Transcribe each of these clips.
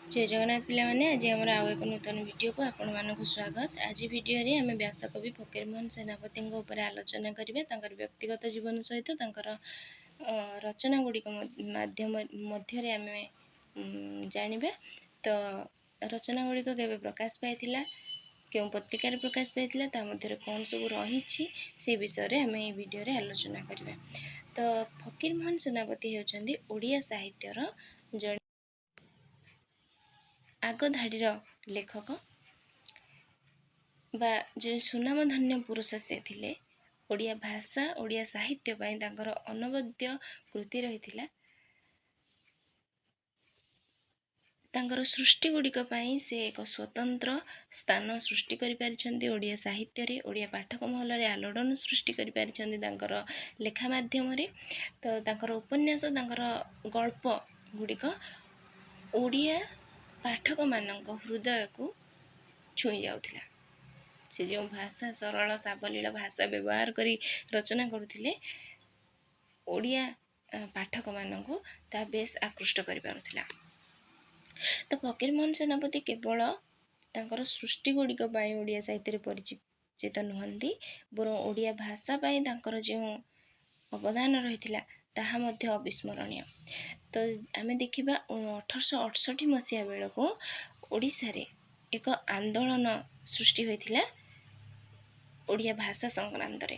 जय जगन्नाथ पिलामाने आज आमर आउ एक नूतन वीडियो को आपण मानक स्वागत। आज वीडियो रे आमे व्यासकवि फकीरमोहन सेनापति ऊपर आलोचना करिवे तांकर व्यक्तिगत जीवन सहित तांकर रचना गुडी माध्यम मध्य रे आमे जानिबे। तो रचना गुडी को केबे प्रकाश पाइथिला केउ पत्रिका रे प्रकाश पाइथिला ता मध्य रे कोन सब रहिछि से विषय रे आमे ए वीडियो रे आलोचना करिवे। तो फकीरमोहन सेनापति हेउचंदी ओडिया साहित्य रो जण आग धाड़ीर लेखक बा जो सुनामधन्य पुरुष से थिले। ओडिया भाषा ओडिया साहित्य पई तांकर अनवद्य कृति रहिथिला। तांकर सृष्टि गुडिक पई से एक स्वतंत्र स्थान सृष्टि करि परिछन्ती। ओडिया साहित्य रे ओडिया पाठक महल रे आलोड़न सृष्टि करि परिछन्ती तांकर लेखा माध्यम रे। तो तांकर उपन्यास तांकर गल्प गुडिक ओडिया पाठक मानक हृदय को छुई जाउथिला। से जो भाषा सरल सावलील भाषा व्यवहार करी रचना करुथिले ओडिया पाठक मानक ता बेस आकृष्ट करि पारुथिला। तो फकीरमोहन सेनापति केवल तांकर सृष्टि गुडिक पई ओडिया साहित्य रे परिचित नुहंती बरं ओडिया भाषा पई तांकर जो अवदान रहिथिला ताहा मध्य अविस्मरणीय। तो आमे देखिबा 1868 मसिया बेलको ओडिसा रे एक आंदोलन सृष्टि होइथिला ओडिया भाषा संक्रांत रे।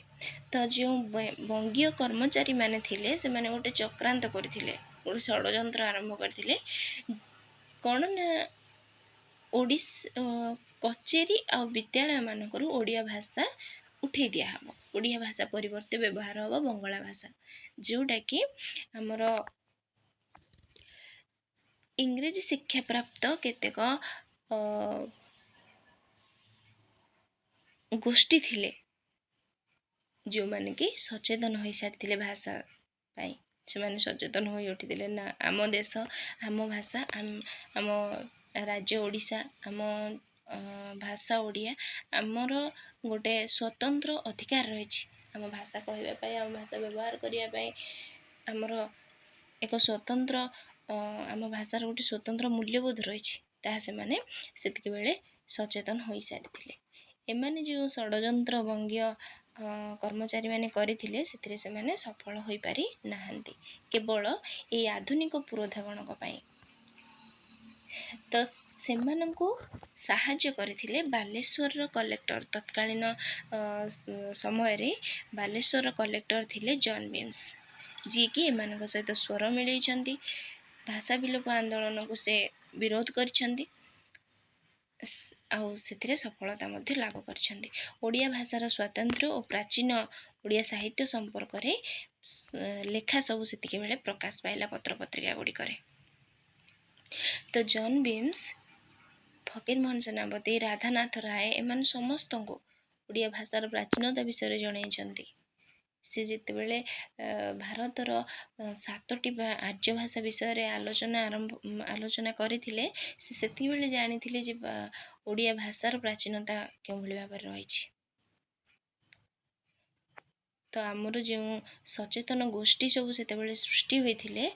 तो जो बंगीय कर्मचारी माने थिले से माने गोटे चक्रांत करथिले, गोटे षडयंत्र आरंभ करथिले कोन ना कचेरी आ विद्यालय मानकरू ओडिया भाषा उठे दिया हबो। ओडिया भाषा परिवर्ते व्यवहार हबो बंगला भाषा, जोटा कि हमर इंग्रेजी शिक्षा प्राप्त केतेक गोष्ठी थिले जो माने कि सचेतन होई सारथिले भाषा पाई। से माने सचेतन होई उठिथिले ना आम देश आम भाषा आम राज्य ओडिशा आम भाषा ओडिया आमर गोटे स्वतंत्र अधिकार रहिछि। आम भाषा कहबा पाई आम भाषा व्यवहार करिया पाई आमर एक स्वतंत्र आम भाषार गोटे स्वतंत्र मूल्यबोध रहिछि। ता से माने सेतिके बेले सचेतन होई सारथिले। एमाने जो षडयंत्र बंगीय कर्मचारी माने करिथिले सेतिरे से माने सफल होई पारि नाहंती केवल ए आधुनिक पुरोधागणक पई। तो सेमानंकु साहाय्य करिथिले बालेश्वर कलेक्टर तत्कालीन समय रे बालेश्वर कलेक्टर थिले जॉन बीम्स, जी कि एमानक सहित स्वर मिलै छंती। भाषा विलोप आंदोलन को से विरोध करिसंती आउ सेथिरे सफलता मध्ये लाभ करिसंती। ओडिया भाषार स्वातंत्र्य और प्राचीन ओडिया साहित्य संपर्क रे लेखा सब सेतिके बेले प्रकाश पाइला पत्र पत्रिका गुडी करे। तो जॉन बीम्स फकीरमोहन सेनापति राधानाथ राय एमान समस्त को ओडिया भाषार प्राचीनता विषय जणाइछंती। से जिते बेले भारतर 7टी आर्य भाषा विषय रे आलोचना करिथिले से सेति बेले जानिथिले जे ओडिया भाषार प्राचीनता केउ भली भाबरे रहिछि। तो आमर जो सचेतन गोष्ठी सब सेते बेले सृष्टि होइथिले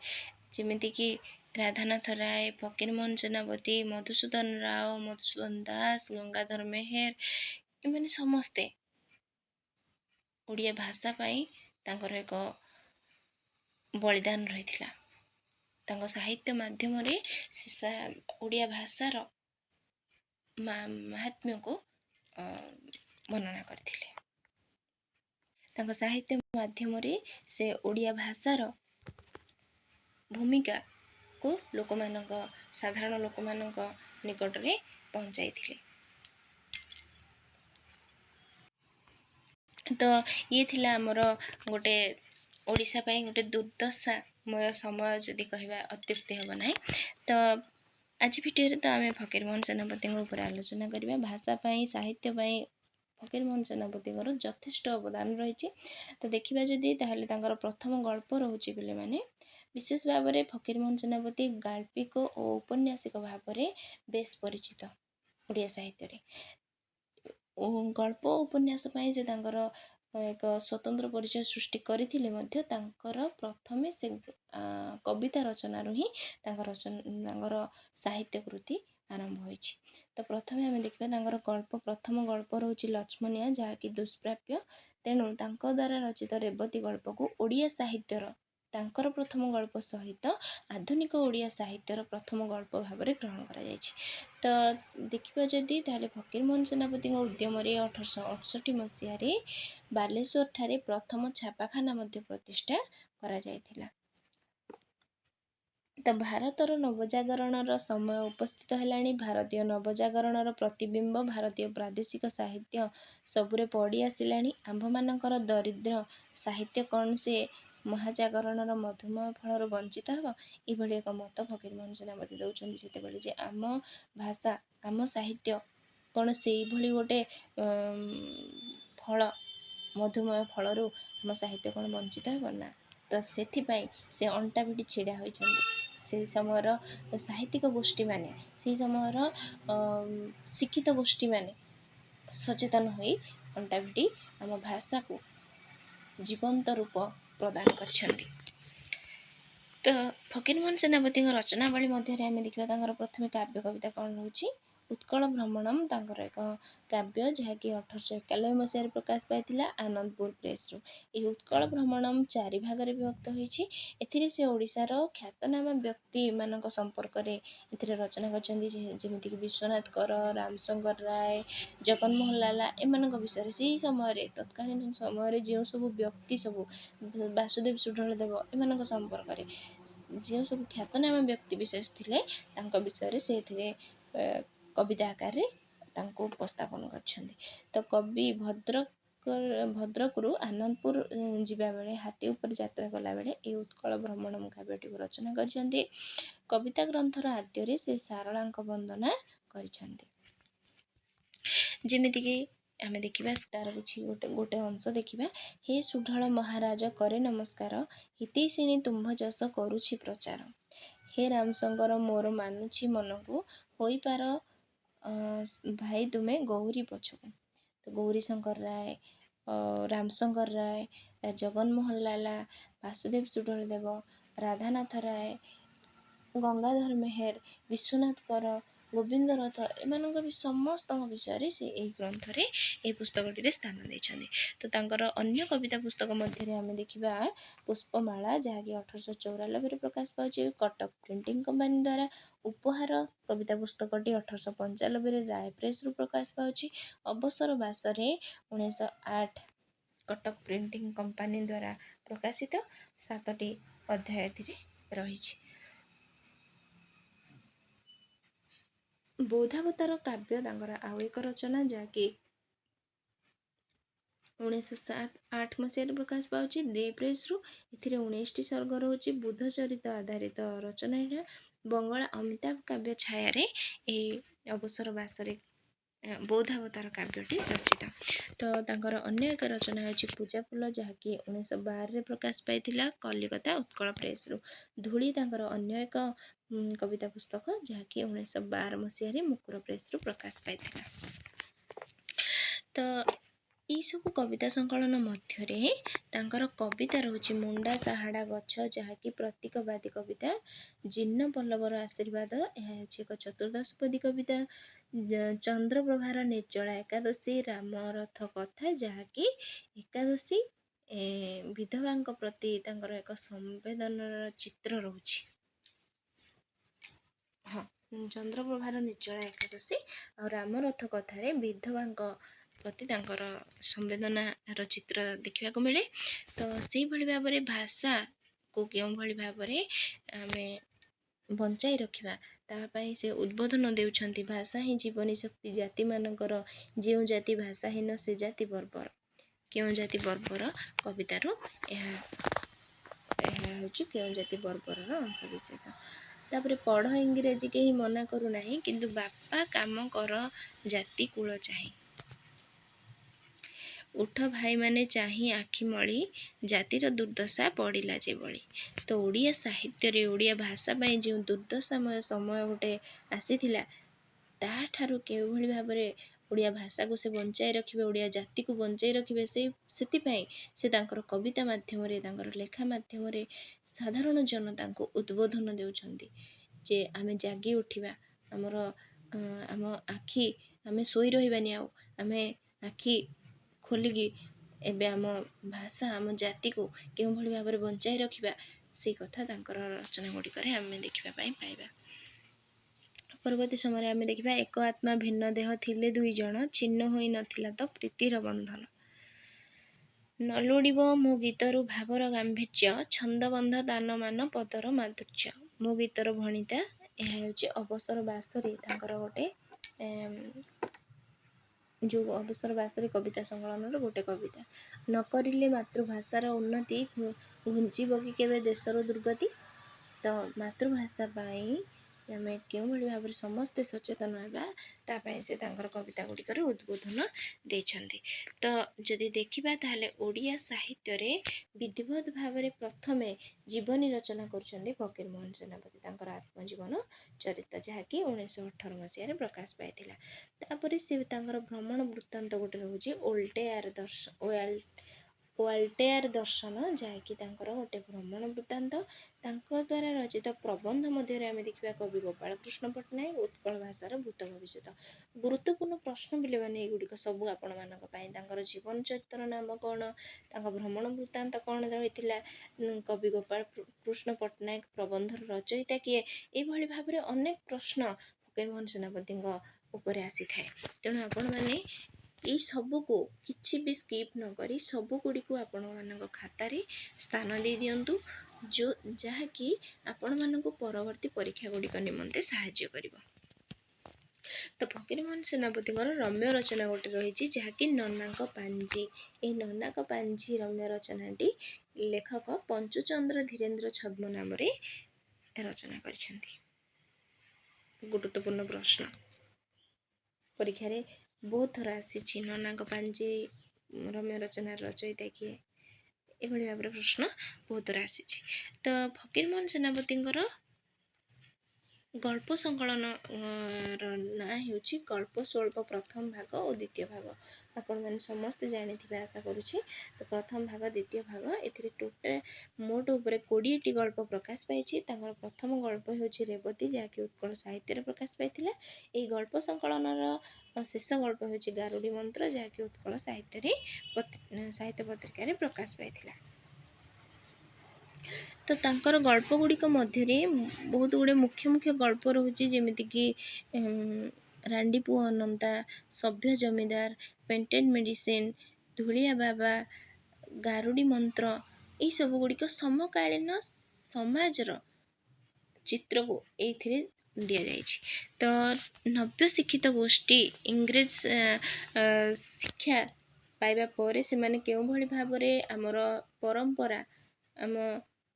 जेमिति कि राधानाथ राय फकीरमोहन सेनापति मधुसूदन राव मधुसूदन दास गंगाधर मेहेर एमाने समस्ते ओडिया भाषा पाई तांकर एक बलिदान रहिथिला। तांको साहित्य माध्यम रे ओडिया भाषार महात्म्य को वर्णना करथिले। तांको साहित्य माध्यम रे से ओडिया भाषार भूमिका को लोकमानक साधारण लोकमानक निकट रे पहुंचाइथिले। तो ये थिला हमर गोटे ओडिशा पई गोटे दुर्दशामय समय जदि कहबा अत्युक्ति हबो नै। तो आज वीडियो रे तो आमे फकीरमोहन सेनापति ऊपर आलोचना करबा। भाषा पई साहित्य पई फकीरमोहन सेनापति को यथेष्ट अवदान रहिछि। तो देखिबा जदि ताहले तांकर प्रथम गल्प रहउछि बेले माने विशेष भाव रे फकीरमोहन सेनापति गाल्पिक और उपन्यासिक भाव रे बेस परिचित ओडिया साहित्य रे। गल्प उपन्यास पई जे तांकर ଏକ ସ୍ୱତନ୍ତ୍ର ପରିଚୟ ସୃଷ୍ଟି କରିଥିଲେ ମଧ୍ୟ ତାଙ୍କର ପ୍ରଥମେ ସେ କବିତା ରଚନାରୁ ହିଁ ତାଙ୍କର ସାହିତ୍ୟ କୃତି ଆରମ୍ଭ ହୋଇଛି। ତ ପ୍ରଥମେ ଆମେ ଦେଖିବା ତାଙ୍କର ପ୍ରଥମ ଗଳ୍ପ ରହୁଛି ଲକ୍ଷ୍ମଣିଆ, ଯାହାକି ଦୁଷ୍ପ୍ରାପ୍ୟ। ତେଣୁ ତାଙ୍କ ଦ୍ୱାରା ରଚିତ ରେବତୀ ଗଳ୍ପକୁ ଓଡ଼ିଆ ସାହିତ୍ୟର ତାଙ୍କର ପ୍ରଥମ ଗଳ୍ପ ସହିତ ଆଧୁନିକ ଓଡ଼ିଆ ସାହିତ୍ୟର ପ୍ରଥମ ଗଳ୍ପ ଭାବରେ ଗ୍ରହଣ କରାଯାଇଛି। ତ ଦେଖିବା ଯଦି ତାହେଲେ ଫକୀରମୋହନ ସେନାପତିଙ୍କ ଉଦ୍ୟମରେ 1868 ମସିହାରେ ବାଲେଶ୍ୱର ଠାରେ ପ୍ରଥମ ଛାପାଖାନା ମଧ୍ୟ ପ୍ରତିଷ୍ଠା କରାଯାଇଥିଲା। ତ ଭାରତର ନବଜାଗରଣର ସମୟ ଉପସ୍ଥିତ ହେଲାଣି। ଭାରତୀୟ ନବଜାଗରଣର ପ୍ରତିବିମ୍ବ ଭାରତୀୟ ପ୍ରାଦେଶିକ ସାହିତ୍ୟ ସବୁରେ ପଡ଼ି ଆସିଲାଣି। ଆମ୍ଭମାନଙ୍କର ଦରିଦ୍ର ସାହିତ୍ୟ କ'ଣ ସେ ମହାଜାଗରଣର ମଧୁମୟ ଫଳରୁ ବଞ୍ଚିତ ହେବ? ଏଭଳି ଏକ ମତ ଫକୀରମୋହନ ସେନାପତି ଦେଉଛନ୍ତି ସେତେବେଳେ, ଯେ ଆମ ଭାଷା, ଆମ ସାହିତ୍ୟ କ'ଣ ସେଇଭଳି ଗୋଟେ ଫଳ, ମଧୁମୟ ଫଳରୁ ଆମ ସାହିତ୍ୟ କ'ଣ ବଞ୍ଚିତ ହେବ? ନା। ତ ସେଥିପାଇଁ ସେ ଅଣ୍ଟା ଭିଡ଼ି ଛିଡ଼ା ହୋଇଛନ୍ତି। ସେହି ସମୟର ସାହିତ୍ୟିକ ଗୋଷ୍ଠୀମାନେ, ସେହି ସମୟର ଶିକ୍ଷିତ ଗୋଷ୍ଠୀମାନେ ସଚେତନ ହୋଇ ଅଣ୍ଟା ଭିଡ଼ି ଆମ ଭାଷାକୁ ଜୀବନ୍ତ ରୂପ ପ୍ରଦାନ କରିଛନ୍ତି। ତ ଫକୀରମୋହନ ସେନାପତିଙ୍କ ରଚନାବଳୀ ମଧ୍ୟରେ ଆମେ ଦେଖିବା ତାଙ୍କର ପ୍ରଥମେ କାବ୍ୟ କବିତା କ'ଣ ରହୁଛି? ଉତ୍କଳ ଭ୍ରମଣମ୍ ତାଙ୍କର ଏକ କାବ୍ୟ, ଯାହାକି 1891 ମସିହାରେ ପ୍ରକାଶ ପାଇଥିଲା ଆନନ୍ଦପୁର ପ୍ରେସ୍ରୁ। ଏହି ଉତ୍କଳ ଭ୍ରମଣମ୍ 4 ଭାଗରେ ବିଭକ୍ତ ହୋଇଛି। ଏଥିରେ ସେ ଓଡ଼ିଶାର ଖ୍ୟାତନାମା ବ୍ୟକ୍ତିମାନଙ୍କ ସମ୍ପର୍କରେ ଏଥିରେ ରଚନା କରିଛନ୍ତି, ଯେମିତିକି ବିଶ୍ୱନାଥ କର, ରାମଶଙ୍କର ରାୟ, ଜଗନମୋହନ ଲାଲା, ଏମାନଙ୍କ ବିଷୟରେ ସେହି ସମୟରେ, ତତ୍କାଳୀନ ସମୟରେ ଯେଉଁ ସବୁ ବ୍ୟକ୍ତି ସବୁ, ବାସୁଦେବ ସୁଢଳଦେବ, ଏମାନଙ୍କ ସମ୍ପର୍କରେ ଯେଉଁ ସବୁ ଖ୍ୟାତନାମା ବ୍ୟକ୍ତି ବିଶେଷ ଥିଲେ, ତାଙ୍କ ବିଷୟରେ ସେ ଏଥିରେ କବିତା ଆକାରରେ ତାଙ୍କୁ ଉପସ୍ଥାପନ କରିଛନ୍ତି। ତ କବି ଭଦ୍ରକରୁ ଆନନ୍ଦପୁର ଯିବା ବେଳେ ହାତୀ ଉପରେ ଯାତ୍ରା କଲାବେଳେ ଏହି ଉତ୍କଳ ଭ୍ରମଣମ୍ କାବ୍ୟଟିକୁ ରଚନା କରିଛନ୍ତି। କବିତା ଗ୍ରନ୍ଥର ଆଦ୍ୟରେ ସେ ସାରଳାଙ୍କ ବନ୍ଦନା କରିଛନ୍ତି। ଯେମିତିକି ଆମେ ଦେଖିବା ତାର କିଛି ଗୋଟେ ଅଂଶ ଦେଖିବା। ହେ ସୁଢଳ ମହାରାଜ କରେ ନମସ୍କାର, ହିତୈଷିଣୀ ତୁମ୍ଭ ଯଶ କରୁଛି ପ୍ରଚାର। ହେ ରାମଶଙ୍କର ମୋର ମାନୁଛି ମନକୁ, ହୋଇପାର ଭାଇ ତୁମେ ଗୌରୀ ପଛକୁ। ତ ଗୌରୀଶଙ୍କର ରାୟ, ରାମଶଙ୍କର ରାୟ, ଜଗନମୋହନ ଲାଲା, ବାସୁଦେବ ସୁଢଳଦେବ, ରାଧାନାଥ ରାୟ, ଗଙ୍ଗାଧର ମେହେର, ବିଶ୍ୱନାଥ କର, ଗୋବିନ୍ଦ ରଥ, ଏମାନଙ୍କ ସମସ୍ତଙ୍କ ବିଷୟରେ ସେ ଏହି ଗ୍ରନ୍ଥରେ, ଏହି ପୁସ୍ତକଟିରେ ସ୍ଥାନ ଦେଇଛନ୍ତି। ତ ତାଙ୍କର ଅନ୍ୟ କବିତା ପୁସ୍ତକ ମଧ୍ୟରେ ଆମେ ଦେଖିବା ପୁଷ୍ପମାଳା, ଯାହାକି 1894ରେ ପ୍ରକାଶ ପାଉଛି କଟକ ପ୍ରିଣ୍ଟିଂ କମ୍ପାନୀ ଦ୍ୱାରା। ଉପହାର କବିତା ପୁସ୍ତକଟି 1895ରେ ରାୟ ପ୍ରେସ୍ରୁ ପ୍ରକାଶ ପାଉଛି। ଅବସର ବାସରେ 1908 କଟକ ପ୍ରିଣ୍ଟିଂ କମ୍ପାନୀ ଦ୍ୱାରା ପ୍ରକାଶିତ। 7ଟି ଅଧ୍ୟାୟ ଏଥିରେ ରହିଛି। ବୌଦ୍ଧାବତାର କାବ୍ୟ ତାଙ୍କର ଆଉ ଏକ ରଚନା, ଯାହାକି 1908 ମସିହାରେ ପ୍ରକାଶ ପାଉଛି ଦେ ପ୍ରେସ୍ରୁ। ଏଥିରେ 19ଟି ସର୍ଗ ରହୁଛି। ବୁଦ୍ଧ ଚରିତ ଆଧାରିତ ରଚନା ଏଇଟା। ବଙ୍ଗଳା ଅମିତାଭ କାବ୍ୟ ଛାୟାରେ ଏହି ଅବସର ବାସରେ ବୌଦ୍ଧାବତାର କାବ୍ୟଟି ରଚିତ। ତ ତାଙ୍କର ଅନ୍ୟ ଏକ ରଚନା ହେଉଛି ପୂଜା ଫୁଲ, ଯାହାକି 1912ରେ ପ୍ରକାଶ ପାଇଥିଲା କଲିକତା ଉତ୍କଳ ପ୍ରେସ୍ରୁ। ଧୂଳି ତାଙ୍କର ଅନ୍ୟ ଏକ କବିତା ପୁସ୍ତକ, ଯାହାକି 1912 ମସିହାରେ ମୁକୁର ପ୍ରେସ୍ରୁ ପ୍ରକାଶ ପାଇଥିଲା। ତ ଏଇସବୁ କବିତା ସଂକଳନ ମଧ୍ୟରେ ତାଙ୍କର କବିତା ରହୁଛି ମୁଣ୍ଡା ସାହାଡ଼ା ଗଛ, ଯାହାକି ପ୍ରତୀକବାଦୀ କବିତା। ଜୀର୍ଣ୍ଣ ପଲ୍ଲବର ଆଶୀର୍ବାଦ, ଏହା ହେଉଛି ଏକ ଚତୁର୍ଦଶପଦୀ କବିତା। ଚନ୍ଦ୍ରପ୍ରଭାର ନିର୍ଜଳା ଏକାଦଶୀ, ରାମରଥ କଥା, ଯାହାକି ଏକାଦଶୀ ବିଧବାଙ୍କ ପ୍ରତି ତାଙ୍କର ଏକ ସମ୍ବେଦନର ଚିତ୍ର ରହୁଛି। ଚନ୍ଦ୍ରପ୍ରଭାର ନିର୍ଜଳା ଏକାଦଶୀ ଆଉ ରାମରଥ କଥାରେ ବିଧବାଙ୍କ ପ୍ରତି ତାଙ୍କର ସମ୍ବେଦନାର ଚିତ୍ର ଦେଖିବାକୁ ମିଳେ। ତ ସେଇଭଳି ଭାବରେ ଭାଷାକୁ କେଉଁଭଳି ଭାବରେ ଆମେ ବଞ୍ଚାଇ ରଖିବା, ତା ପାଇଁ ସେ ଉଦ୍ବୋଧନ ଦେଉଛନ୍ତି। ଭାଷା ହିଁ ଜୀବନୀ ଶକ୍ତି ଜାତିମାନଙ୍କର, ଯେଉଁ ଜାତି ଭାଷାହୀନ ସେ ଜାତି ବର୍ବର। କେଉଁ ଜାତି ବର୍ବର କବିତାରୁ ଏହା ହେଉଛି କେଉଁ ଜାତି ବର୍ବରର ଅଂଶବିଶେଷ। ତାପରେ ପଢ଼ ଇଂରେଜୀ କେହି ମନା କରୁନାହିଁ, କିନ୍ତୁ ବାପା କାମ କର ଜାତି କୂଳ ଚାହିଁ। ଉଠ ଭାଇମାନେ ଚାହିଁ ଆଖି ମଳି, ଜାତିର ଦୁର୍ଦ୍ଦଶା ପଡ଼ିଲା ଯେ ବଳି। ତ ଓଡ଼ିଆ ସାହିତ୍ୟରେ ଓଡ଼ିଆ ଭାଷା ପାଇଁ ଯେଉଁ ଦୁର୍ଦ୍ଦଶାମୟ ସମୟ ଗୋଟେ ଆସିଥିଲା, ତାଠାରୁ କେଉଁଭଳି ଭାବରେ ଓଡ଼ିଆ ଭାଷାକୁ ସେ ବଞ୍ଚାଇ ରଖିବେ, ଓଡ଼ିଆ ଜାତିକୁ ବଞ୍ଚାଇ ରଖିବେ। ସେଥିପାଇଁ ସେ ତାଙ୍କର କବିତା ମାଧ୍ୟମରେ, ତାଙ୍କର ଲେଖା ମାଧ୍ୟମରେ ସାଧାରଣ ଜନତାଙ୍କୁ ଉଦ୍ବୋଧନ ଦେଉଛନ୍ତି ଯେ ଆମେ ଜାଗି ଉଠିବା, ଆମ ଆଖି, ଆମେ ଶୋଇ ରହିବାନି, ଆଉ ଆମେ ଆଖି ଖୋଲିକି ଏବେ ଆମ ଭାଷା, ଆମ ଜାତିକୁ କେଉଁଭଳି ଭାବରେ ବଞ୍ଚାଇ ରଖିବା, ସେଇ କଥା ତାଙ୍କର ରଚନା ଗୁଡ଼ିକରେ ଆମେ ଦେଖିବା ପାଇଁ ପାଇବା। ପରବର୍ତ୍ତୀ ସମୟରେ ଆମେ ଦେଖିବା ଏକ ଆତ୍ମା ଭିନ୍ନ ଦେହ ଥିଲେ ଦୁଇ ଜଣ, ଛିନ୍ନ ହୋଇ ନଥିଲା ତ ପ୍ରୀତିର ବନ୍ଧନ। ନ ଲୋଡ଼ିବ ମୋ ଗୀତରୁ ଭାବର ଗାମ୍ଭୀର୍ଯ୍ୟ, ଛନ୍ଦବନ୍ଧ ତାନମାନ ପଦର ମାଧୁର୍ଯ୍ୟ। ମୋ ଗୀତର ଭଣିତା, ଏହା ହେଉଛି ଅବସର ବାସରେ ତାଙ୍କର ଗୋଟେ ଯେଉଁ ଅବସର ବାସରେ କବିତା ସଂକଳନର ଗୋଟେ କବିତା। ନ କରିଲେ ମାତୃଭାଷାର ଉନ୍ନତି, ଘୁଞ୍ଚିବ କି କେବେ ଦେଶର ଦୁର୍ଗତି। ତ ମାତୃଭାଷା ପାଇଁ ଆମେ କେଉଁଭଳି ଭାବରେ ସମସ୍ତେ ସଚେତନ ହେବା, ତା ପାଇଁ ସେ ତାଙ୍କର କବିତା ଗୁଡ଼ିକରେ ଉଦ୍ବୋଧନ ଦେଇଛନ୍ତି। ତ ଯଦି ଦେଖିବା ତାହେଲେ ଓଡ଼ିଆ ସାହିତ୍ୟରେ ବିଧିବଦ୍ଧ ଭାବରେ ପ୍ରଥମେ ଜୀବନୀ ରଚନା କରୁଛନ୍ତି ଫକୀରମୋହନ ସେନାପତି, ତାଙ୍କର ଆତ୍ମଜୀବନ ଚରିତ୍ର, ଯାହାକି 1918 ମସିହାରେ ପ୍ରକାଶ ପାଇଥିଲା। ତାପରେ ସେ ତାଙ୍କର ଭ୍ରମଣ ବୃତ୍ତାନ୍ତ ଗୋଟେ ରହୁଛି ୱାଲ୍ଟେୟାର ଦର୍ଶନ, ଯାହାକି ତାଙ୍କର ଗୋଟେ ଭ୍ରମଣ ବୃତ୍ତାନ୍ତ। ତାଙ୍କ ଦ୍ୱାରା ରଚିତ ପ୍ରବନ୍ଧ ମଧ୍ୟରେ ଆମେ ଦେଖିବା କବି ଗୋପାଳ କୃଷ୍ଣ ପଟ୍ଟନାୟକ, ଉତ୍କଳ ଭାଷାର ଭୂତ ଭବିଷ୍ୟତ। ଗୁରୁତ୍ୱପୂର୍ଣ୍ଣ ପ୍ରଶ୍ନ ପିଲାମାନେ ଏଗୁଡ଼ିକ ସବୁ ଆପଣମାନଙ୍କ ପାଇଁ। ତାଙ୍କର ଜୀବନ ଚରିତ୍ର ନାମ କ'ଣ, ତାଙ୍କ ଭ୍ରମଣ ବୃତ୍ତାନ୍ତ କ'ଣ ରହିଥିଲା, କବି ଗୋପାଳ କୃଷ୍ଣ ପଟ୍ଟନାୟକ ପ୍ରବନ୍ଧର ରଚୟିତା କିଏ, ଏଇଭଳି ଭାବରେ ଅନେକ ପ୍ରଶ୍ନ ଫକୀରମୋହନ ସେନାପତିଙ୍କ ଉପରେ ଆସିଥାଏ। ତେଣୁ ଆପଣମାନେ ଏଇ ସବୁକୁ କିଛି ବି ସ୍କିପ୍ ନ କରି ସବୁ ଗୁଡ଼ିକୁ ଆପଣମାନଙ୍କ ଖାତାରେ ସ୍ଥାନ ଦେଇ ଦିଅନ୍ତୁ, ଯାହାକି ଆପଣମାନଙ୍କୁ ପରବର୍ତ୍ତୀ ପରୀକ୍ଷା ଗୁଡ଼ିକ ନିମନ୍ତେ ସାହାଯ୍ୟ କରିବ। ତ ଫକୀରମୋହନ ସେନାପତିଙ୍କର ରମ୍ୟ ରଚନା ଗୋଟେ ରହିଛି, ଯାହାକି ନନାଙ୍କ ପାଞ୍ଜି। ଏହି ନନାଙ୍କ ପାଞ୍ଜି ରମ୍ୟ ରଚନାଟି ଲେଖକ ପଞ୍ଚୁଚନ୍ଦ୍ର ଧୀରେନ୍ଦ୍ର ଛଦ୍ମ ନାମରେ ରଚନା କରିଛନ୍ତି। ଗୁରୁତ୍ୱପୂର୍ଣ୍ଣ ପ୍ରଶ୍ନ ପରୀକ୍ଷାରେ ବହୁତ ଥର ଆସିଛି, ନନାଙ୍କ ପାଞ୍ଜି ରମ୍ୟ ରଚନାର ରଚୟିତା କିଏ, ଏଭଳି ଭାବରେ ପ୍ରଶ୍ନ ବହୁତ ଥର ଆସିଛି। ତ ଫକୀରମୋହନ ସେନାପତିଙ୍କର ଗଳ୍ପ ସଂକଳନର ନାଁ ହେଉଛି ଗଳ୍ପ ସ୍ୱଳ୍ପ ପ୍ରଥମ ଭାଗ ଓ ଦ୍ୱିତୀୟ ଭାଗ। ଆପଣମାନେ ସମସ୍ତେ ଜାଣିଥିବେ ଆଶା କରୁଛି। ତ ପ୍ରଥମ ଭାଗ, ଦ୍ୱିତୀୟ ଭାଗ, ଏଥିରେ ମୋଟ ଉପରେ 20ଟି ଗଳ୍ପ ପ୍ରକାଶ ପାଇଛି। ତାଙ୍କର ପ୍ରଥମ ଗଳ୍ପ ହେଉଛି ରେବତୀ, ଯାହାକି ଉତ୍କଳ ସାହିତ୍ୟରେ ପ୍ରକାଶ ପାଇଥିଲା। ଏହି ଗଳ୍ପ ସଂକଳନର ଶେଷ ଗଳ୍ପ ହେଉଛି ଗାରୁଡ଼ି ମନ୍ତ୍ର, ଯାହାକି ଉତ୍କଳ ସାହିତ୍ୟ ପତ୍ରିକାରେ ପ୍ରକାଶ ପାଇଥିଲା। ତ ତାଙ୍କର ଗଳ୍ପ ଗୁଡ଼ିକ ମଧ୍ୟରେ ବହୁତ ଗୁଡ଼ିଏ ମୁଖ୍ୟ ଗଳ୍ପ ରହୁଛି, ଯେମିତିକି ରାଣ୍ଡି ପୁଅ ଅନନ୍ତା, ସଭ୍ୟ ଜମିଦାର, ପେଟେଣ୍ଟ ମେଡ଼ିସିନ, ଧୂଳିଆ ବାବା, ଗାରୁଡ଼ି ମନ୍ତ୍ର। ଏହିସବୁ ଗୁଡ଼ିକ ସମକାଳୀନ ସମାଜର ଚିତ୍ରକୁ ଏଇଥିରେ ଦିଆଯାଇଛି। ତ ନବ୍ୟ ଶିକ୍ଷିତ ଗୋଷ୍ଠୀ ଇଂରେଜ ଶିକ୍ଷା ପାଇବା ପରେ ସେମାନେ କେଉଁଭଳି ଭାବରେ ଆମର ପରମ୍ପରା, ଆମ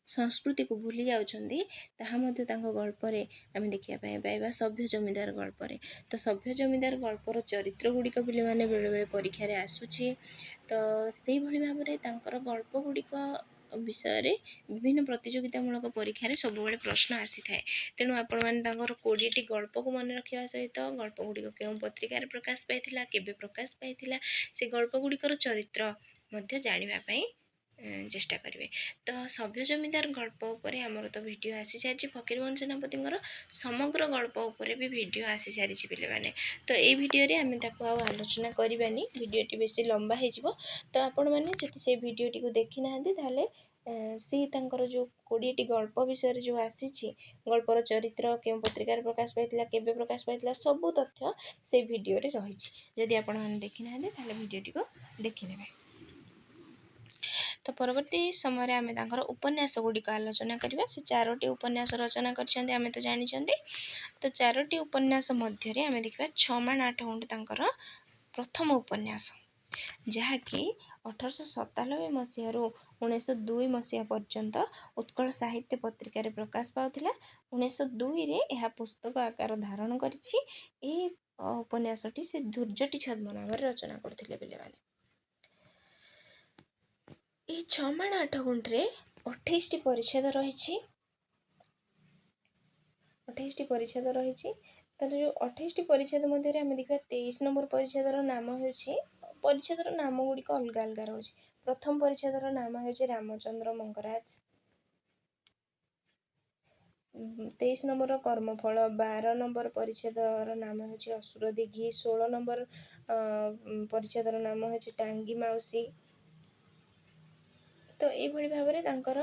ସଂସ୍କୃତିକୁ ଭୁଲି ଯାଉଛନ୍ତି, ତାହା ମଧ୍ୟ ତାଙ୍କ ଗଳ୍ପରେ ଆମେ ଦେଖିବା ପାଇଁ ପାଇବା। ସଭ୍ୟ ଜମିଦାର ଗଳ୍ପରେ, ତ ସଭ୍ୟ ଜମିଦାର ଗଳ୍ପର ଚରିତ୍ର ଗୁଡ଼ିକ ପିଲାମାନେ ବେଳେବେଳେ ପରୀକ୍ଷାରେ ଆସୁଛି। ତ ସେଇଭଳି ଭାବରେ ତାଙ୍କର ଗଳ୍ପ ଗୁଡ଼ିକ ବିଷୟରେ ବିଭିନ୍ନ ପ୍ରତିଯୋଗିତାମୂଳକ ପରୀକ୍ଷାରେ ସବୁବେଳେ ପ୍ରଶ୍ନ ଆସିଥାଏ। ତେଣୁ ଆପଣମାନେ ତାଙ୍କର 20ଟି ଗଳ୍ପକୁ ମନେ ରଖିବା ସହିତ ଗଳ୍ପ ଗୁଡ଼ିକ କେଉଁ ପତ୍ରିକାରେ ପ୍ରକାଶ ପାଇଥିଲା, କେବେ ପ୍ରକାଶ ପାଇଥିଲା, ସେ ଗଳ୍ପ ଗୁଡ଼ିକର ଚରିତ୍ର ମଧ୍ୟ ଜାଣିବା ପାଇଁ ଚେଷ୍ଟା କରିବେ। ତ ସଭ୍ୟ ଜମିଦାର ଗଳ୍ପ ଉପରେ ଆମର ତ ଭିଡ଼ିଓ ଆସିସାରିଛି। ଫକୀରମୋହନ ସେନାପତିଙ୍କର ସମଗ୍ର ଗଳ୍ପ ଉପରେ ବି ଭିଡ଼ିଓ ଆସିସାରିଛି ପିଲାମାନେ। ତ ଏଇ ଭିଡ଼ିଓରେ ଆମେ ତାକୁ ଆଉ ଆଲୋଚନା କରିବାନି, ଭିଡ଼ିଓଟି ବେଶୀ ଲମ୍ବା ହେଇଯିବ। ତ ଆପଣମାନେ ଯଦି ସେଇ ଭିଡ଼ିଓଟିକୁ ଦେଖିନାହାନ୍ତି, ତାହେଲେ ତାଙ୍କର ଯେଉଁ 20ଟି ଗଳ୍ପ ବିଷୟରେ ଯେଉଁ ଆସିଛି, ଗଳ୍ପର ଚରିତ୍ର, କେଉଁ ପତ୍ରିକାରେ ପ୍ରକାଶ ପାଇଥିଲା, କେବେ ପ୍ରକାଶ ପାଇଥିଲା, ସବୁ ତଥ୍ୟ ସେଇ ଭିଡ଼ିଓରେ ରହିଛି। ଯଦି ଆପଣମାନେ ଦେଖିନାହାନ୍ତି ତାହେଲେ ଭିଡ଼ିଓଟିକୁ ଦେଖିନେବେ। ତ ପରବର୍ତ୍ତୀ ସମୟରେ ଆମେ ତାଙ୍କର ଉପନ୍ୟାସ ଗୁଡ଼ିକ ଆଲୋଚନା କରିବା। ସେ 4ଟି ଉପନ୍ୟାସ ରଚନା କରିଛନ୍ତି, ଆମେ ତ ଜାଣିଛନ୍ତି। ତ 4ଟି ଉପନ୍ୟାସ ମଧ୍ୟରେ ଆମେ ଦେଖିବା 6 ମାଣ 8 ଗୁଣ୍ଠ ତାଙ୍କର ପ୍ରଥମ ଉପନ୍ୟାସ, ଯାହାକି 1897 ମସିହାରୁ 1902 ମସିହା ପର୍ଯ୍ୟନ୍ତ ଉତ୍କଳ ସାହିତ୍ୟ ପତ୍ରିକାରେ ପ୍ରକାଶ ପାଉଥିଲା। 1902ରେ ଏହା ପୁସ୍ତକ ଆକାର ଧାରଣ କରିଛି। ଏହି ଉପନ୍ୟାସଟି ସେ ଧୂର୍ଜଟି ଛଦ୍ମ ନାମରେ ରଚନା କରିଥିଲେ ପିଲାମାନେ। ଏହି 6 ମାଣ 8 ଗୁଣ୍ଠରେ 28ଟି ପରିଚ୍ଛେଦ ରହିଛି। ତାର ଯେଉଁ 28ଟି ପରିଚ୍ଛେଦ ମଧ୍ୟରେ ଆମେ ଦେଖିବା 23 ନମ୍ବର ପରିଚ୍ଛେଦର ନାମ ହେଉଛି, ପରିଚ୍ଛେଦର ନାମ ଗୁଡ଼ିକ ଅଲଗା ଅଲଗା ରହୁଛି। ପ୍ରଥମ ପରିଚ୍ଛେଦର ନାମ ହେଉଛି ରାମଚନ୍ଦ୍ର ମଙ୍ଗରାଜ। 23 ନମ୍ବର କର୍ମଫଳ। 12 ନମ୍ବର ପରିଚ୍ଛେଦର ନାମ ହେଉଛି ଅସୁର ଦିଘି। 16 ନମ୍ବର ପରିଚ୍ଛେଦର ନାମ ହେଉଛି ଟାଙ୍ଗୀ ମାଉସୀ। ତ ଏଇଭଳି ଭାବରେ ତାଙ୍କର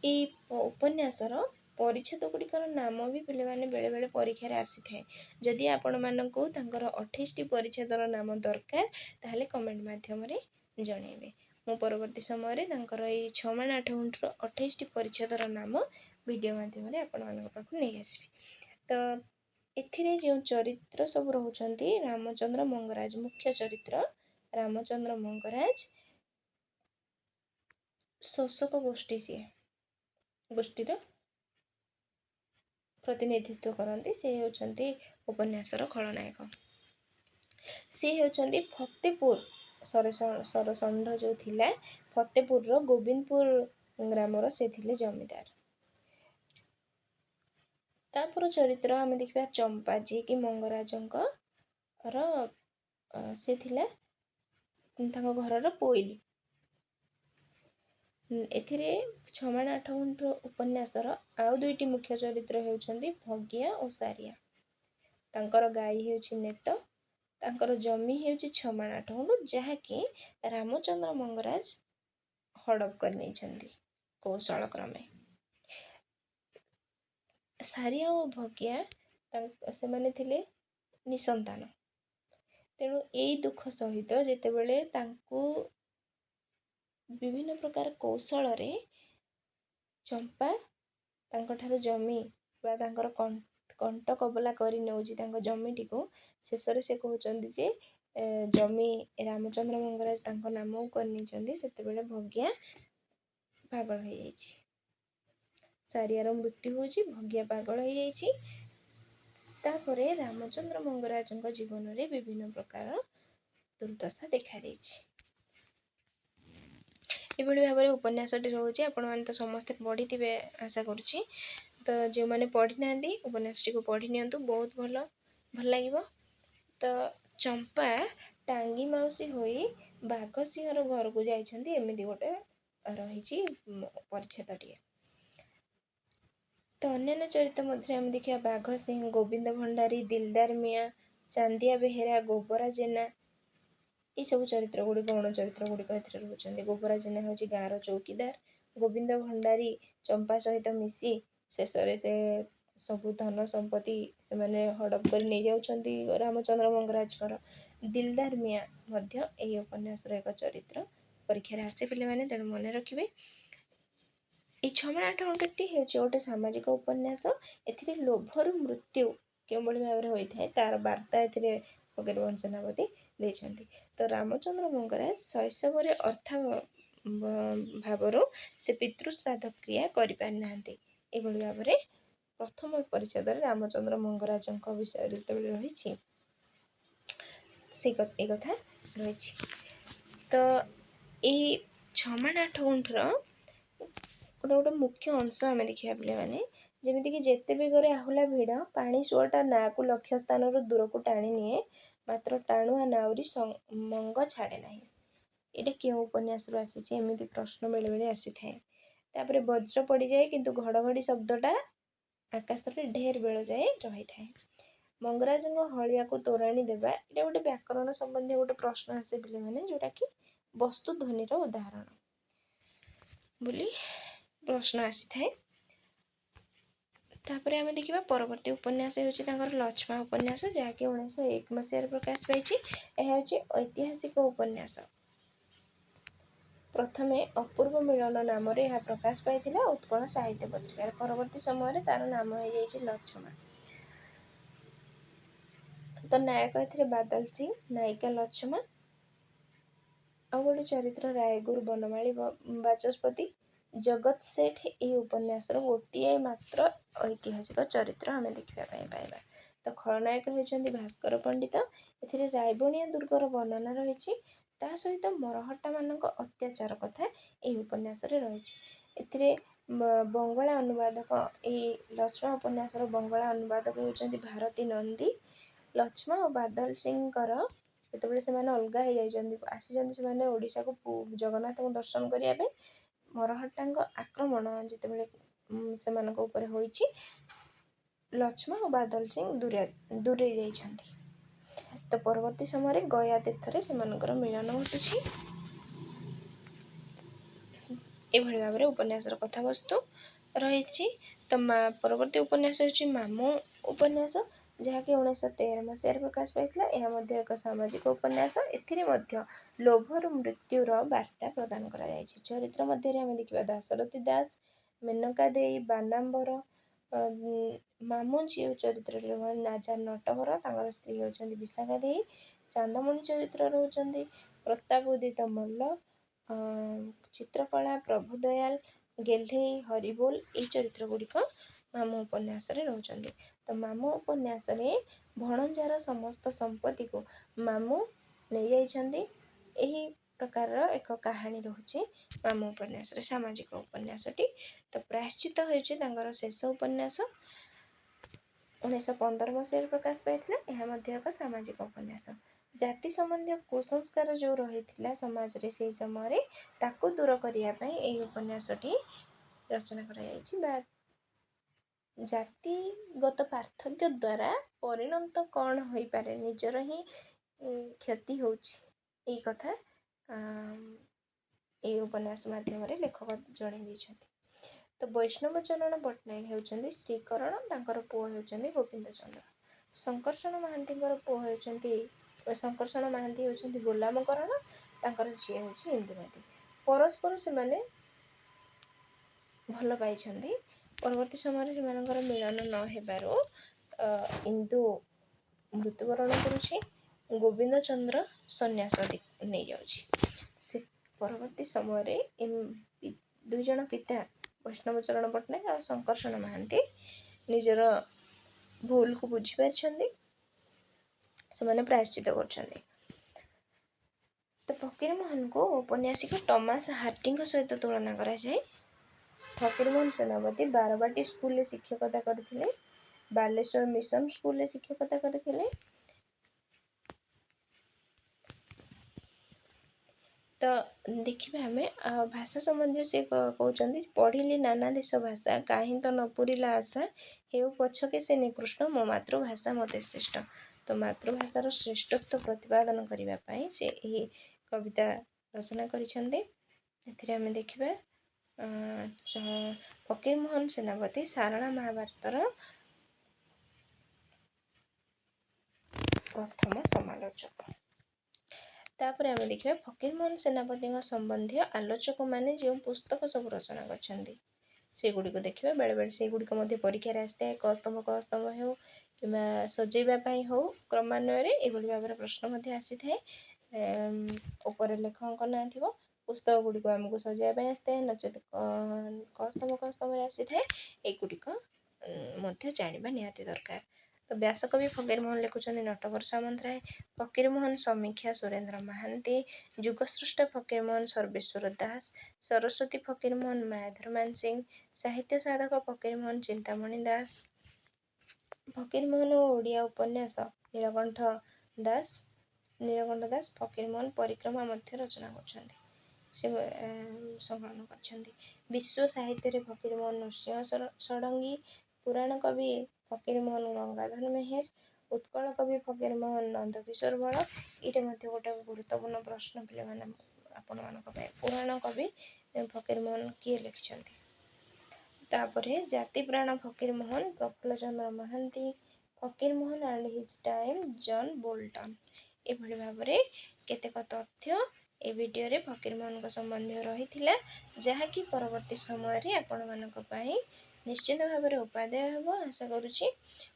ଏଇ ଉପନ୍ୟାସର ପରିଚ୍ଛେଦ ଗୁଡ଼ିକର ନାମ ବି ପିଲାମାନେ ବେଳେବେଳେ ପରୀକ୍ଷାରେ ଆସିଥାଏ। ଯଦି ଆପଣମାନଙ୍କୁ ତାଙ୍କର 28ଟି ପରିଚ୍ଛେଦର ନାମ ଦରକାର ତାହେଲେ କମେଣ୍ଟ ମାଧ୍ୟମରେ ଜଣାଇବେ। ମୁଁ ପରବର୍ତ୍ତୀ ସମୟରେ ତାଙ୍କର ଏଇ 6 ମାଣ 8 ଗୁଣ୍ଠର 28ଟି ପରିଚ୍ଛେଦର ନାମ ଭିଡ଼ିଓ ମାଧ୍ୟମରେ ଆପଣମାନଙ୍କ ପାଖକୁ ନେଇ ଆସିବି। ତ ଏଥିରେ ଯେଉଁ ଚରିତ୍ର ସବୁ ରହୁଛନ୍ତି, ରାମଚନ୍ଦ୍ର ମଙ୍ଗରାଜ ମୁଖ୍ୟ ଚରିତ୍ର। ରାମଚନ୍ଦ୍ର ମଙ୍ଗରାଜ ଶୋଷକ ଗୋଷ୍ଠୀ, ସିଏ ଗୋଷ୍ଠୀର ପ୍ରତିନିଧିତ୍ୱ କରନ୍ତି। ସେ ହେଉଛନ୍ତି ଉପନ୍ୟାସର ଖଳନାୟକ। ସେ ହେଉଛନ୍ତି ଫତେପୁର ସରଷଣ୍ଢ ଯେଉଁ ଥିଲା, ଫତେପୁରର ଗୋବିନ୍ଦପୁର ଗ୍ରାମର ସେ ଥିଲେ ଜମିଦାର। ତାପରେ ଚରିତ୍ର ଆମେ ଦେଖିବା ଚମ୍ପା, ଯିଏକି ମଙ୍ଗରାଜଙ୍କର ସେ ଥିଲା ତାଙ୍କ ଘରର ପୋଇଲି। ଏଥିରେ 6 ମାଣ 8 ଗୁଣ୍ଠ ଉପନ୍ୟାସର ଆଉ ଦୁଇଟି ମୁଖ୍ୟ ଚରିତ୍ର ହେଉଛନ୍ତି ଭଗିଆ ଓ ସାରିଆ। ତାଙ୍କର ଗାଈ ହେଉଛି ନେତ। ତାଙ୍କର ଜମି ହେଉଛି 6 ମାଣ 8 ଗୁଣ୍ଠ, ଯାହାକି ରାମଚନ୍ଦ୍ର ମଙ୍ଗରାଜ ହଡ଼ପ କରି ନେଇଛନ୍ତି କୌଶଳ କ୍ରମେ। ସାରିଆ ଓ ଭଗିଆ ସେମାନେ ଥିଲେ ନିଃସନ୍ତାନ। ତେଣୁ ଏଇ ଦୁଃଖ ସହିତ ଯେତେବେଳେ ତାଙ୍କୁ ବିଭିନ୍ନ ପ୍ରକାର କୌଶଳରେ ଚମ୍ପା ତାଙ୍କଠାରୁ ଜମି ବା ତାଙ୍କର କଣ୍ଟ କବଲା କରି ନେଉଛି ତାଙ୍କ ଜମିଟିକୁ, ଶେଷରେ ସେ କହୁଛନ୍ତି ଯେ ଜମି ରାମଚନ୍ଦ୍ର ମଙ୍ଗରାଜ ତାଙ୍କ ନାମକୁ କରିନେଇଛନ୍ତି। ସେତେବେଳେ ଭଗିଆ ପାଗଳ ହେଇଯାଇଛି। ସାରିଆର ମୃତ୍ୟୁ ହେଉଛି, ଭଗିଆ ପାଗଳ ହେଇଯାଇଛି। ତାପରେ ରାମଚନ୍ଦ୍ର ମଙ୍ଗରାଜଙ୍କ ଜୀବନରେ ବିଭିନ୍ନ ପ୍ରକାର ଦୁର୍ଦ୍ଦଶା ଦେଖାଦେଇଛି। ଏଭଳି ଭାବରେ ଉପନ୍ୟାସଟି ରହୁଛି। ଆପଣମାନେ ତ ସମସ୍ତେ ପଢ଼ିଥିବେ ଆଶା କରୁଛି। ତ ଯେଉଁମାନେ ପଢ଼ିନାହାନ୍ତି ଉପନ୍ୟାସଟିକୁ ପଢ଼ି ନିଅନ୍ତୁ, ବହୁତ ଭଲ ଲାଗିବ। ତ ଚମ୍ପା ଟାଙ୍ଗୀ ମାଉସୀ ହୋଇ ବାଘ ସିଂହର ଘରକୁ ଯାଇଛନ୍ତି, ଏମିତି ଗୋଟେ ରହିଛି ପରିଚ୍ଛେଦଟିଏ। ତ ଅନ୍ୟାନ୍ୟ ଚରିତ୍ର ମଧ୍ୟରେ ଆମେ ଦେଖିବା ବାଘ ସିଂହ, ଗୋବିନ୍ଦ ଭଣ୍ଡାରୀ, ଦିଲଦାର ମିଆଁ, ଚାନ୍ଦିଆ ବେହେରା, ଗୋବରା ଜେନା, ଏଇସବୁ ଚରିତ୍ର ଗୁଡ଼ିକ ଗୌଣ ଚରିତ୍ର ଗୁଡ଼ିକ ଏଥିରେ ରହୁଛନ୍ତି। ଗୋବରା ଜେନା ହେଉଛି ଗାଁର ଚୌକିଦାର। ଗୋବିନ୍ଦ ଭଣ୍ଡାରୀ ଚମ୍ପା ସହିତ ମିଶି ଶେଷରେ ସେ ସବୁ ଧନ ସମ୍ପତ୍ତି ସେମାନେ ହଡ଼ପ କରି ନେଇଯାଉଛନ୍ତି ରାମଚନ୍ଦ୍ର ମଙ୍ଗରାଜଙ୍କର। ଦିଲଦାର ମିଆଁ ମଧ୍ୟ ଏହି ଉପନ୍ୟାସର ଏକ ଚରିତ୍ର। ପରୀକ୍ଷାରେ ଆସେ ପିଲାମାନେ, ତେଣୁ ମନେ ରଖିବେ। ଏଇ 6 ମାଣ 8 ଗୁଣ୍ଠଟି ହେଉଛି ଗୋଟେ ସାମାଜିକ ଉପନ୍ୟାସ। ଏଥିରେ ଲୋଭରୁ ମୃତ୍ୟୁ କେଉଁଭଳି ଭାବରେ ହୋଇଥାଏ ତାର ବାର୍ତ୍ତା ଏଥିରେ ଫକୀରମୋହନ ସେନାପତି ଦେଇଛନ୍ତି। ତ ରାମଚନ୍ଦ୍ର ମଙ୍ଗରାଜ ଶୈଶବରେ ଭାବରୁ ସେ ପିତୃ ଶ୍ରାଦ୍ଧ କ୍ରିୟା କରିପାରିନାହାନ୍ତି। ଏଭଳି ଭାବରେ ପ୍ରଥମ ପରିଚ୍ଛେଦରେ ରାମଚନ୍ଦ୍ର ମଙ୍ଗରାଜଙ୍କ ବିଷୟରେ ଯେତେବେଳେ ରହିଛି ଏ କଥା ରହିଛି। ତ ଏଇ 6 ମାଣ 8 ଗୁଣ୍ଠର ଗୋଟେ ମୁଖ୍ୟ ଅଂଶ ଆମେ ଦେଖିବା ପିଲାମାନେ, ଯେମିତିକି ଯେତେ ବେଗରେ ଆହୁଲା ଭିଡ଼, ପାଣି ସୁଅଟା ନାଆକୁ ଲକ୍ଷ୍ୟ ସ୍ଥାନରୁ ଦୂରକୁ ଟାଣି ନିଏ, ମାତ୍ର ଟାଣୁଆ ନାଉରି ମଙ୍ଗ ଛାଡ଼େ ନାହିଁ। ଏଇଟା କେଉଁ ଉପନ୍ୟାସରୁ ଆସିଛି? ଏମିତି ପ୍ରଶ୍ନ ବେଳେବେଳେ ଆସିଥାଏ। ତାପରେ ବଜ୍ର ପଡ଼ିଯାଏ କିନ୍ତୁ ଘଡ଼ଘଡ଼ି ଶବ୍ଦଟା ଆକାଶରେ ଢେର ବେଳ ଯାଏ ରହିଥାଏ। ମଙ୍ଗରାଜଙ୍କ ହଳିଆକୁ ତୋରାଣି ଦେବା, ଏଇଟା ଗୋଟେ ବ୍ୟାକରଣ ସମ୍ବନ୍ଧୀୟ ଗୋଟେ ପ୍ରଶ୍ନ ଆସେ ପିଲାମାନେ, ଯେଉଁଟାକି ବସ୍ତୁ ଧ୍ୱନିର ଉଦାହରଣ ବୋଲି ପ୍ରଶ୍ନ ଆସିଥାଏ। ତାପରେ ଆମେ ଦେଖିବା ପରବର୍ତ୍ତୀ ଉପନ୍ୟାସ ହେଉଛି ତାଙ୍କର ଲଛମା ଉପନ୍ୟାସ, ଯାହାକି 1901 ମସିହାରେ ପ୍ରକାଶ ପାଇଛି। ଏହା ହେଉଛି ଐତିହାସିକ ଉପନ୍ୟାସ। ପ୍ରଥମେ ଅପୂର୍ବ ମିଳନ ନାମରେ ଏହା ପ୍ରକାଶ ପାଇଥିଲା ଉତ୍କଳ ସାହିତ୍ୟ ପତ୍ରିକାରେ। ପରବର୍ତ୍ତୀ ସମୟରେ ତାର ନାମ ହେଇଯାଇଛି ଲଛମା। ତ ନାୟକ ଏଥିରେ ବାଦଲ ସିଂ, ନାୟିକା ଲଛମା, ଆଉ ଗୋଟେ ଚରିତ୍ର ରାୟଗୁରୁ ବନମାଳୀ ବାଚସ୍ପତି। ଜଗତ ସେଠ ଏହି ଉପନ୍ୟାସର ଗୋଟିଏ ମାତ୍ର ଐତିହାସିକ ଚରିତ୍ର ଆମେ ଦେଖିବା ପାଇଁ ପାଇବା। ତ ଖଳନାୟକ ହେଉଛନ୍ତି ଭାସ୍କର ପଣ୍ଡିତ। ଏଥିରେ ରାଇବଣିଆ ଦୁର୍ଗର ବର୍ଣ୍ଣନା ରହିଛି। ତା ସହିତ ମରହଟ୍ଟାମାନଙ୍କ ଅତ୍ୟାଚାର କଥା ଏହି ଉପନ୍ୟାସରେ ରହିଛି। ଏଥିରେ ବଙ୍ଗଳା ଅନୁବାଦକ ଏହି ଲକ୍ଷ୍ମଣ ଉପନ୍ୟାସର ବଙ୍ଗଳା ଅନୁବାଦକ ହେଉଛନ୍ତି ଭାରତୀ ନନ୍ଦୀ। ଲକ୍ଷ୍ମଣ ଓ ବାଦଲ ସିଂଙ୍କର ଯେତେବେଳେ ସେମାନେ ଅଲଗା ହେଇଯାଇଛନ୍ତି, ଆସିଛନ୍ତି ସେମାନେ ଓଡ଼ିଶାକୁ ଜଗନ୍ନାଥଙ୍କୁ ଦର୍ଶନ କରିବା ପାଇଁ, ମରହଟ୍ଟାଙ୍କ ଆକ୍ରମଣ ଯେତେବେଳେ ସେମାନଙ୍କ ଉପରେ ହୋଇଛି, ଲକ୍ଷ୍ମଣ ଓ ବାଦଲ ସିଂ ଦୂରେଇ ଯାଇଛନ୍ତି। ତ ପରବର୍ତ୍ତୀ ସମୟରେ ଗୟା ତୀର୍ଥରେ ସେମାନଙ୍କର ମିଳନ ଘଟୁଛି। ଏଭଳି ଭାବରେ ଉପନ୍ୟାସର କଥାବସ୍ତୁ ରହିଛି। ତ ପରବର୍ତ୍ତୀ ଉପନ୍ୟାସ ହେଉଛି ମାମୁଁ ଉପନ୍ୟାସ, ଯାହାକି 1913 ମସିହାରେ ପ୍ରକାଶ ପାଇଥିଲା। ଏହା ମଧ୍ୟ ଏକ ସାମାଜିକ ଉପନ୍ୟାସ। ଏଥିରେ ମଧ୍ୟ ଲୋଭରୁ ମୃତ୍ୟୁର ବାର୍ତ୍ତା ପ୍ରଦାନ କରାଯାଇଛି। ଚରିତ୍ର ମଧ୍ୟରେ ଆମେ ଦେଖିବା ଦାଶରଥୀ ଦାସ, ମେନକା ଦେଈ, ବାନାମ୍ବର। ମାମୁଁ ଝିଅ ଚରିତ୍ରରେ ନାଜାର ନଟବର, ତାଙ୍କର ସ୍ତ୍ରୀ ହେଉଛନ୍ତି ବିଶାଖା ଦେଈ। ଚାନ୍ଦମଣି ଚରିତ୍ରରେ ହେଉଛନ୍ତି ପ୍ରତାପ ଉଦିତ ମଲ୍ଲ, ଚିତ୍ରକଳା ପ୍ରଭୁଦୟାଲ, ଗେହ୍ଲେଇ, ହରିବୋଲ। ଏହି ଚରିତ୍ର ଗୁଡ଼ିକ ମାମୁଁ ଉପନ୍ୟାସରେ ରହୁଛନ୍ତି। ତ ମାମୁଁ ଉପନ୍ୟାସରେ ଭଣଜାର ସମସ୍ତ ସମ୍ପତ୍ତିକୁ ମାମୁଁ ନେଇଯାଇଛନ୍ତି। ଏହି ପ୍ରକାରର ଏକ କାହାଣୀ ରହୁଛି ମାମୁଁ ଉପନ୍ୟାସରେ, ସାମାଜିକ ଉପନ୍ୟାସଟି। ତ ପ୍ରାୟଶ୍ଚିତ ହେଉଛି ତାଙ୍କର ଶେଷ ଉପନ୍ୟାସ, 1915 ମସିହାରେ ପ୍ରକାଶ ପାଇଥିଲା। ଏହା ମଧ୍ୟ ଏକ ସାମାଜିକ ଉପନ୍ୟାସ। ଜାତି ସମ୍ବନ୍ଧୀୟ କୁସଂସ୍କାର ଯେଉଁ ରହିଥିଲା ସମାଜରେ ସେହି ସମୟରେ, ତାକୁ ଦୂର କରିବା ପାଇଁ ଏହି ଉପନ୍ୟାସଟି ରଚନା କରାଯାଇଛି। ବା ଜାତିଗତ ପାର୍ଥକ୍ୟ ଦ୍ୱାରା ପରିଣତ କ'ଣ ହୋଇପାରେ, ନିଜର ହିଁ କ୍ଷତି ହେଉଛି, ଏହି କଥା ଏହି ଉପନ୍ୟାସ ମାଧ୍ୟମରେ ଲେଖକ ଜଣାଇ ଦେଇଛନ୍ତି। ତ ବୈଷ୍ଣବ ଚରଣ ପଟ୍ଟନାୟକ ହେଉଛନ୍ତି ଶ୍ରୀକରଣ, ତାଙ୍କର ପୁଅ ହେଉଛନ୍ତି ଗୋବିନ୍ଦ ଚନ୍ଦ୍ର। ଶଙ୍କର୍ଷଣ ମହାନ୍ତିଙ୍କର ପୁଅ ହେଉଛନ୍ତି ଶଙ୍କର୍ଷଣ ମହାନ୍ତି ହେଉଛନ୍ତି ଗୋଲାମ କରଣ, ତାଙ୍କର ଝିଅ ହେଉଛି ଇନ୍ଦୁମତୀ। ପରସ୍ପର ସେମାନେ ଭଲ ପାଇଛନ୍ତି। ପରବର୍ତ୍ତୀ ସମୟରେ ସେମାନଙ୍କର ମିଳନ ନ ହେବାରୁ ଇନ୍ଦୁ ମୃତ୍ୟୁବରଣ କରୁଛି, ଗୋବିନ୍ଦ ଚନ୍ଦ୍ର ସନ୍ନ୍ୟାସ ନେଇଯାଉଛି। ସେ ପରବର୍ତ୍ତୀ ସମୟରେ ଦୁଇ ଜଣ ପିତା ବୈଷ୍ଣବ ଚରଣ ପଟ୍ଟନାୟକ ଆଉ ଶଙ୍କର୍ଷଣ ମହାନ୍ତି ନିଜର ଭୁଲକୁ ବୁଝିପାରିଛନ୍ତି, ସେମାନେ ପ୍ରାୟଶ୍ଚିତ କରୁଛନ୍ତି। ତ ଫକୀରମୋହନଙ୍କୁ ଔପନ୍ୟାସିକ ଟମାସ ହାର୍ଡିଙ୍କ ସହିତ ତୁଳନା କରାଯାଏ। ଫକୀରମୋହନ ସେନାପତି ବାରବାଟୀ ସ୍କୁଲରେ ଶିକ୍ଷକତା କରିଥିଲେ, ବାଲେଶ୍ୱର ମିଶନ ସ୍କୁଲରେ ଶିକ୍ଷକତା କରିଥିଲେ। ତ ଦେଖିବା ଆମେ ଭାଷା ସମ୍ବନ୍ଧୀୟ ସେ କହୁଛନ୍ତି, ପଢ଼ିଲି ନାନା ଦେଶ ଭାଷା, କାହିଁ ତ ନ ପୁରିଲା ଆଶା, ହେଉ ପଛକେ ସେ ନିକୃଷ୍ଟ, ମୋ ମାତୃଭାଷା ମୋତେ ଶ୍ରେଷ୍ଠ। ତ ମାତୃଭାଷାର ଶ୍ରେଷ୍ଠତ୍ୱ ପ୍ରତିପାଦନ କରିବା ପାଇଁ ସେ ଏହି କବିତା ରଚନା କରିଛନ୍ତି। ଏଥିରେ ଆମେ ଦେଖିବା ଫକୀରମୋହନ ସେନାପତି ସାରଳା ମହାଭାରତର ପ୍ରଥମ ସମାଲୋଚକ। ତାପରେ ଆମେ ଦେଖିବା ଫକୀରମୋହନ ସେନାପତିଙ୍କ ସମ୍ବନ୍ଧୀୟ ଆଲୋଚକମାନେ ଯେଉଁ ପୁସ୍ତକ ସବୁ ରଚନା କରିଛନ୍ତି ସେଗୁଡ଼ିକୁ ଦେଖିବା। ବେଳେବେଳେ ସେଗୁଡ଼ିକ ମଧ୍ୟ ପରୀକ୍ଷାରେ ଆସିଥାଏ। କସ୍ତମ୍ଭ ହେଉ କିମ୍ବା ସଜେଇବା ପାଇଁ ହେଉ, କ୍ରମାନ୍ୱୟରେ ଏଭଳି ଭାବରେ ପ୍ରଶ୍ନ ମଧ୍ୟ ଆସିଥାଏ। ଉପରେ ଲେଖକଙ୍କ ନାଁ ଥିବ। ପୁସ୍ତକ ଗୁଡ଼ିକୁ ଆମକୁ ସଜେଇବା ପାଇଁ ଆସିଥାଏ, ନଚେତ୍ କସ୍ତମ୍ଭରେ ଆସିଥାଏ। ଏଗୁଡ଼ିକ ମଧ୍ୟ ଜାଣିବା ନିହାତି ଦରକାର। ତ ବ୍ୟାସକବି ଫକୀରମୋହନ ଲେଖୁଛନ୍ତି ନଟବର ସାମନ୍ତରାୟ, ଫକୀରମୋହନ ସମୀକ୍ଷା ସୁରେନ୍ଦ୍ର ମହାନ୍ତି, ଯୁଗସ୍ରଷ୍ଟା ଫକୀରମୋହନ ସର୍ବେଶ୍ୱର ଦାସ, ସରସ୍ୱତୀ ଫକୀରମୋହନ ମାୟାଧର ମାନସିଂହ, ସାହିତ୍ୟ ସାଧକ ଫକୀରମୋହନ ଚିନ୍ତାମଣି ଦାସ। ଫକୀରମୋହନ ଓ ଓଡ଼ିଆ ଉପନ୍ୟାସ ନୀଳକଣ୍ଠ ଦାସ ଫକୀରମୋହନ ପରିକ୍ରମା ମଧ୍ୟ ରଚନା କରିଛନ୍ତି, ସେ ସଂକଳନ କରିଛନ୍ତି। ବିଶ୍ୱ ସାହିତ୍ୟରେ ଫକୀରମୋହନ ନୃସିଂହ ଷଡ଼ଙ୍ଗୀ, ପୁରାଣ କବି ଫକୀରମୋହନ ଗଙ୍ଗାଧର ମେହେର, ଉତ୍କଳ କବି ଫକୀରମୋହନ ନନ୍ଦକିଶୋର ବଳ। ଏଇଟା ମଧ୍ୟ ଗୋଟେ ଗୁରୁତ୍ୱପୂର୍ଣ୍ଣ ପ୍ରଶ୍ନ ପିଲାମାନେ ଆପଣମାନଙ୍କ ପାଇଁ। ପୁରାଣ କବି ଫକୀରମୋହନ କିଏ ଲେଖିଛନ୍ତି? ତାପରେ ଜାତିପ୍ରାଣ Fakir Mohan Prafulla Chandra Mohanty, Fakir Mohan and his time John Boulton. ଏଭଳି ଭାବରେ କେତେକ ତଥ୍ୟ ଏ ଭିଡ଼ିଓରେ ଫକୀରମୋହନଙ୍କ ସମ୍ବନ୍ଧୀୟ ରହିଥିଲା, ଯାହାକି ପରବର୍ତ୍ତୀ ସମୟରେ ଆପଣମାନଙ୍କ ପାଇଁ ନିଶ୍ଚିତ ଭାବରେ ଉପାଦେୟ ହେବ। ଆଶା କରୁଛି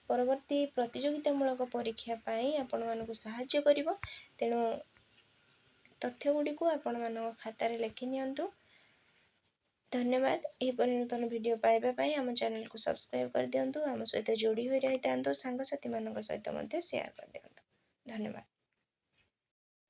ପରବର୍ତ୍ତୀ ପ୍ରତିଯୋଗିତାମୂଳକ ପରୀକ୍ଷା ପାଇଁ ଆପଣମାନଙ୍କୁ ସାହାଯ୍ୟ କରିବ। ତେଣୁ ତଥ୍ୟ ଗୁଡ଼ିକୁ ଆପଣମାନଙ୍କ ଖାତାରେ ଲେଖି ନିଅନ୍ତୁ। ଧନ୍ୟବାଦ। ଏହିପରି ନୂତନ ଭିଡ଼ିଓ ପାଇବା ପାଇଁ ଆମ ଚ୍ୟାନେଲକୁ ସବସ୍କ୍ରାଇବ୍ କରିଦିଅନ୍ତୁ। ଆମ ସହିତ ଯୋଡ଼ି ହୋଇ ରହିଥାନ୍ତୁ। ସାଙ୍ଗସାଥିମାନଙ୍କ ସହିତ ମଧ୍ୟ ସେୟାର କରିଦିଅନ୍ତୁ। ଧନ୍ୟବାଦ।